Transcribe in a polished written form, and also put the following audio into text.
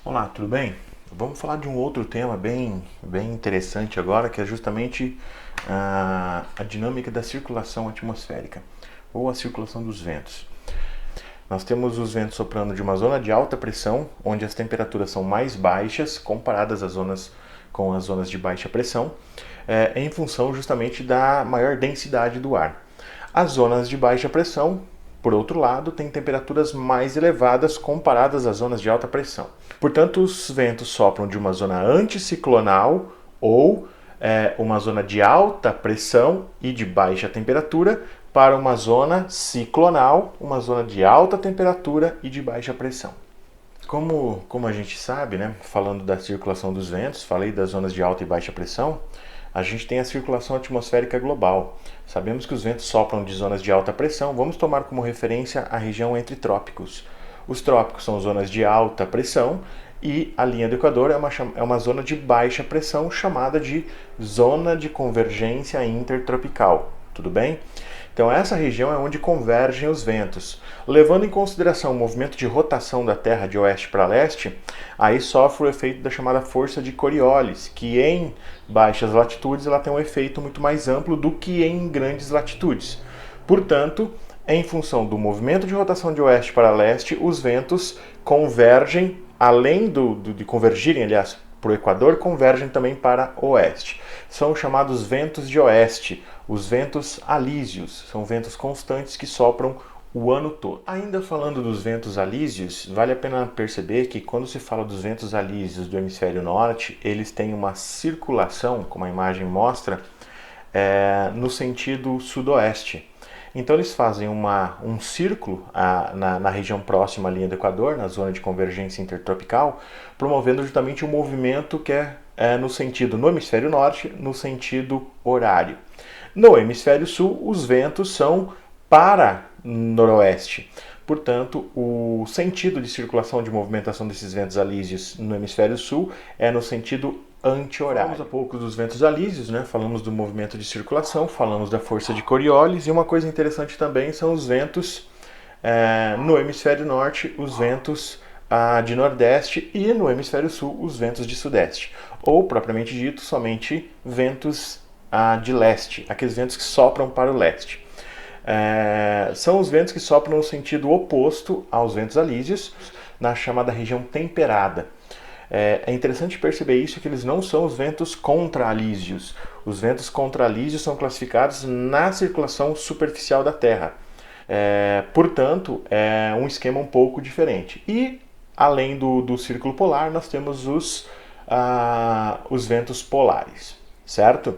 Olá, tudo bem? Vamos falar de um outro tema bem interessante agora, que é justamente a dinâmica da circulação atmosférica, ou a circulação dos ventos. Nós temos os ventos soprando de uma zona de alta pressão, onde as temperaturas são mais baixas, comparadas com as zonas de baixa pressão, em função justamente da maior densidade do ar. As zonas de baixa pressão, por outro lado, têm temperaturas mais elevadas comparadas às zonas de alta pressão. Portanto, os ventos sopram de uma zona anticiclonal ou uma zona de alta pressão e de baixa temperatura para uma zona ciclonal, uma zona de alta temperatura e de baixa pressão. Como a gente sabe, né, falando da circulação dos ventos, falei das zonas de alta e baixa pressão, a gente tem a circulação atmosférica global. Sabemos que os ventos sopram de zonas de alta pressão. Vamos tomar como referência a região entre trópicos. Os trópicos são zonas de alta pressão e a linha do Equador é uma zona de baixa pressão chamada de zona de convergência intertropical. Tudo bem? Então essa região é onde convergem os ventos. Levando em consideração o movimento de rotação da Terra de oeste para leste, aí sofre o efeito da chamada força de Coriolis, que em baixas latitudes ela tem um efeito muito mais amplo do que em grandes latitudes. Portanto, em função do movimento de rotação de oeste para leste, os ventos convergem, além de convergirem, aliás, para o Equador, convergem também para o oeste. São chamados ventos de oeste, os ventos alísios, são ventos constantes que sopram o ano todo. Ainda falando dos ventos alísios, vale a pena perceber que quando se fala dos ventos alísios do hemisfério norte, eles têm uma circulação, como a imagem mostra, no sentido sudoeste. Então eles fazem um círculo na região próxima à linha do Equador, na zona de convergência intertropical, promovendo justamente um movimento que é no hemisfério norte, no sentido horário. No hemisfério sul, os ventos são para noroeste. Portanto, o sentido de circulação de movimentação desses ventos alísios no hemisfério sul é no sentido anti-horário. Falamos há pouco dos ventos alísios, né? Falamos do movimento de circulação, falamos da força de Coriolis, e uma coisa interessante também são os ventos no hemisfério norte, os ventos de nordeste, e no hemisfério sul, os ventos de sudeste. Ou, propriamente dito, somente ventos de leste, aqueles ventos que sopram para o leste. São os ventos que sopram no sentido oposto aos ventos alísios, na chamada região temperada. É interessante perceber isso, que eles não são os ventos contralísios. Os ventos contralísios são classificados na circulação superficial da Terra. Portanto, é um esquema um pouco diferente. E, além do círculo polar, nós temos os ventos polares, certo?